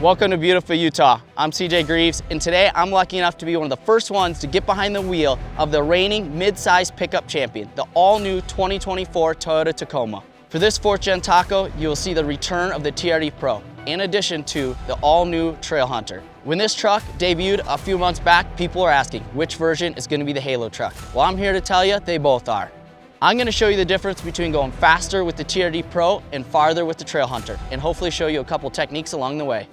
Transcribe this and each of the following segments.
Welcome to beautiful Utah. I'm CJ Greaves, and today I'm lucky enough to be one of the first ones to get behind the wheel of the reigning mid-size pickup champion, the all-new 2024 Toyota Tacoma. For this 4th Gen Taco, you will see the return of the TRD Pro, in addition to the all-new Trailhunter. When this truck debuted a few months back, people were asking which version is going to be the Halo truck. Well, I'm here to tell you they both are. I'm going to show you the difference between going faster with the TRD Pro and farther with the Trailhunter, and hopefully show you a couple techniques along the way.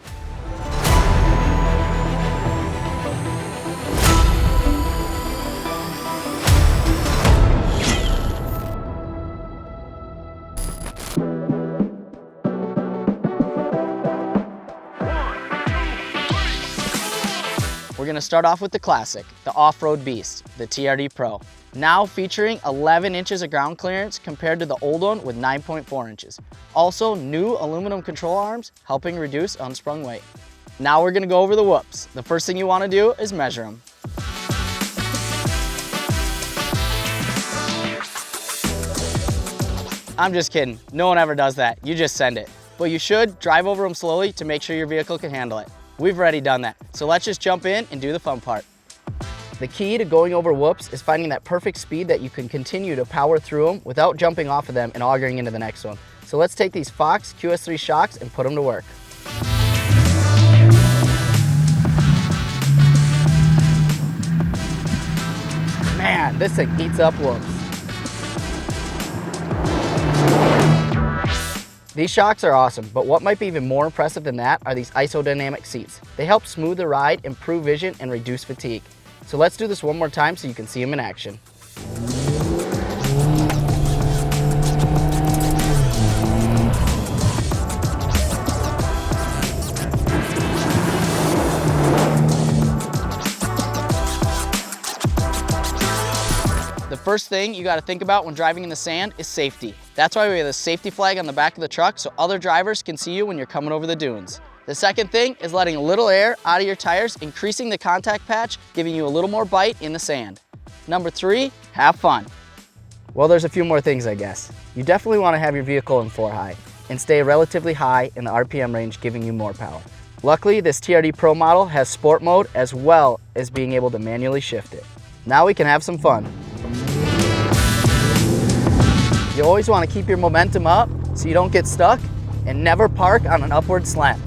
We're going to start off with the classic, the off-road beast, the TRD Pro. Now featuring 11 inches of ground clearance compared to the old one with 9.4 inches. Also, new aluminum control arms helping reduce unsprung weight. Now we're going to go over the whoops. The first thing you want to do is measure them. I'm just kidding. No one ever does that. You just send it. But you should drive over them slowly to make sure your vehicle can handle it. We've already done that, so let's just jump in and do the fun part. The key to going over whoops is finding that perfect speed that you can continue to power through them without jumping off of them and augering into the next one. So let's take these Fox QS3 shocks and put them to work. Man, this thing eats up whoops. These shocks are awesome, but what might be even more impressive than that are these isodynamic seats. They help smooth the ride, improve vision, and reduce fatigue. So let's do this one more time so you can see them in action. The first thing you got to think about when driving in the sand is safety. That's why we have a safety flag on the back of the truck so other drivers can see you when you're coming over the dunes. The second thing is letting a little air out of your tires, increasing the contact patch, giving you a little more bite in the sand. Number 3, have fun. Well, there's a few more things, I guess. You definitely want to have your vehicle in 4 high and stay relatively high in the RPM range, giving you more power. Luckily, this TRD Pro model has sport mode as well as being able to manually shift it. Now we can have some fun. You always want to keep your momentum up so you don't get stuck, and never park on an upward slant.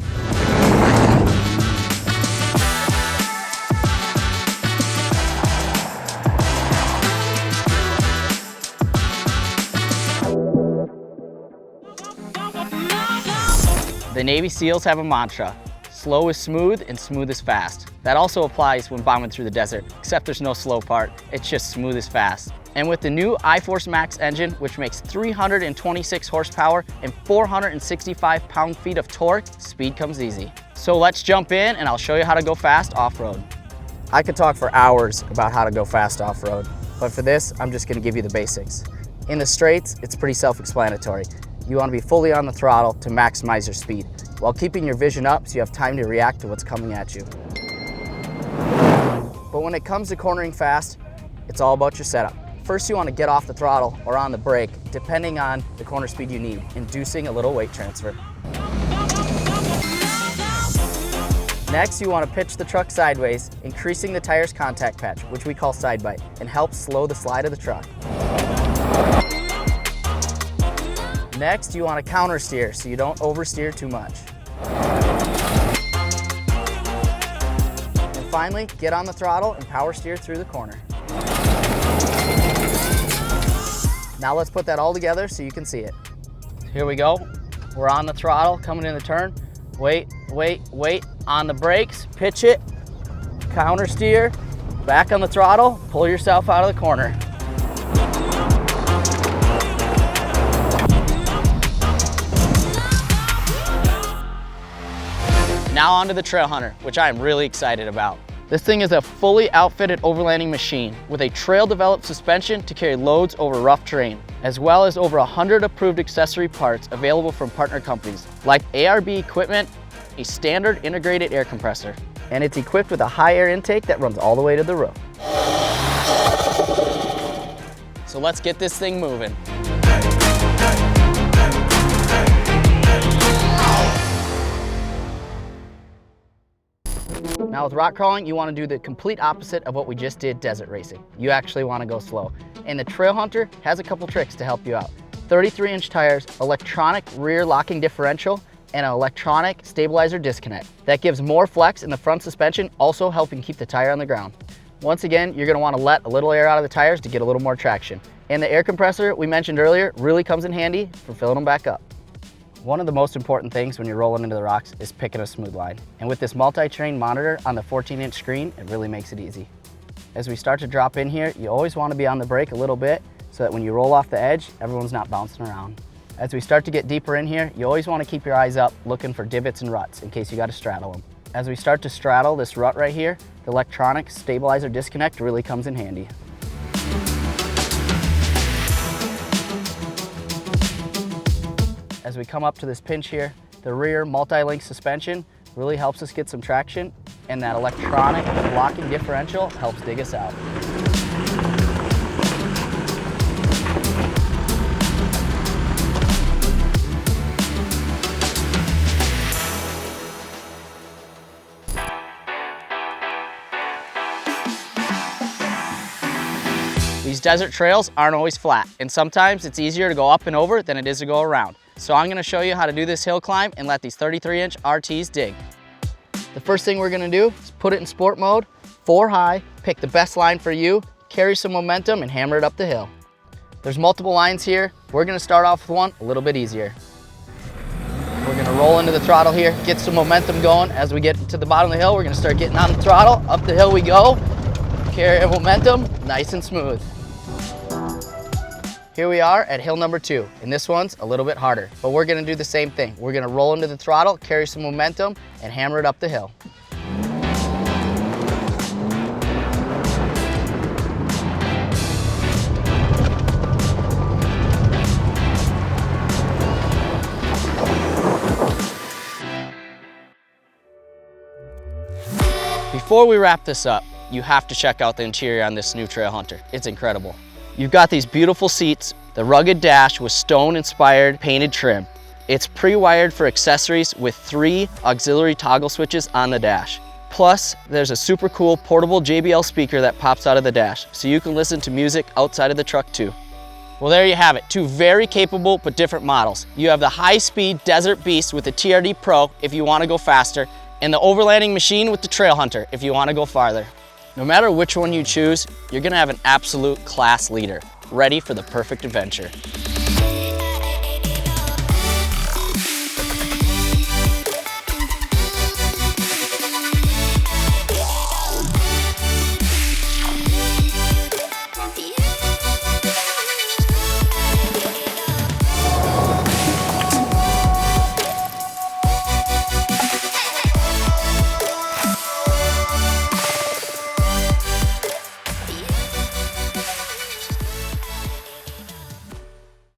The Navy SEALs have a mantra: slow is smooth and smooth is fast. That also applies when bombing through the desert, except there's no slow part. It's just smooth as fast. And with the new iForce Max engine, which makes 326 horsepower and 465 pound-feet of torque, speed comes easy. So let's jump in and I'll show you how to go fast off-road. I could talk for hours about how to go fast off-road, but for this, I'm just gonna give you the basics. In the straights, it's pretty self-explanatory. You wanna be fully on the throttle to maximize your speed, while keeping your vision up so you have time to react to what's coming at you. But when it comes to cornering fast, it's all about your setup. First, you want to get off the throttle or on the brake, depending on the corner speed you need, inducing a little weight transfer. Next, you want to pitch the truck sideways, increasing the tire's contact patch, which we call side bite, and helps slow the slide of the truck. Next, you want to counter steer so you don't oversteer too much. And finally, get on the throttle and power steer through the corner. Now let's put that all together so you can see it. Here we go. We're on the throttle, coming in the turn. Wait, wait, wait. On the brakes, pitch it, counter steer, back on the throttle, pull yourself out of the corner. Now onto the Trailhunter, which I am really excited about. This thing is a fully outfitted overlanding machine with a trail-developed suspension to carry loads over rough terrain, as well as over 100 approved accessory parts available from partner companies like ARB Equipment, a standard integrated air compressor, and it's equipped with a high air intake that runs all the way to the roof. So let's get this thing moving. Now with rock crawling, you want to do the complete opposite of what we just did desert racing. You actually want to go slow. And the Trailhunter has a couple tricks to help you out. 33-inch tires, electronic rear locking differential, and an electronic stabilizer disconnect. That gives more flex in the front suspension, also helping keep the tire on the ground. Once again, you're going to want to let a little air out of the tires to get a little more traction. And the air compressor we mentioned earlier really comes in handy for filling them back up. One of the most important things when you're rolling into the rocks is picking a smooth line. And with this multi-terrain monitor on the 14-inch screen, it really makes it easy. As we start to drop in here, you always want to be on the brake a little bit so that when you roll off the edge, everyone's not bouncing around. As we start to get deeper in here, you always want to keep your eyes up looking for divots and ruts in case you got to straddle them. As we start to straddle this rut right here, the electronic stabilizer disconnect really comes in handy. As we come up to this pinch here, the rear multi-link suspension really helps us get some traction, and that electronic locking differential helps dig us out. These desert trails aren't always flat, and sometimes it's easier to go up and over than it is to go around. So I'm gonna show you how to do this hill climb and let these 33-inch RTs dig. The first thing we're gonna do is put it in sport mode, 4 high, pick the best line for you, carry some momentum, and hammer it up the hill. There's multiple lines here. We're gonna start off with one a little bit easier. We're gonna roll into the throttle here, get some momentum going. As we get to the bottom of the hill, we're gonna start getting on the throttle. Up the hill we go. Carry momentum, nice and smooth. Here we are at hill number 2, and this one's a little bit harder, but we're gonna do the same thing. We're gonna roll into the throttle, carry some momentum, and hammer it up the hill. Before we wrap this up, you have to check out the interior on this new Trailhunter. It's incredible. You've got these beautiful seats, the rugged dash with stone-inspired painted trim. It's pre-wired for accessories with 3 auxiliary toggle switches on the dash. Plus, there's a super cool portable JBL speaker that pops out of the dash, so you can listen to music outside of the truck too. Well, there you have it, 2 very capable but different models. You have the high-speed Desert Beast with the TRD Pro if you want to go faster, and the overlanding machine with the Trailhunter if you want to go farther. No matter which one you choose, you're gonna have an absolute class leader, ready for the perfect adventure.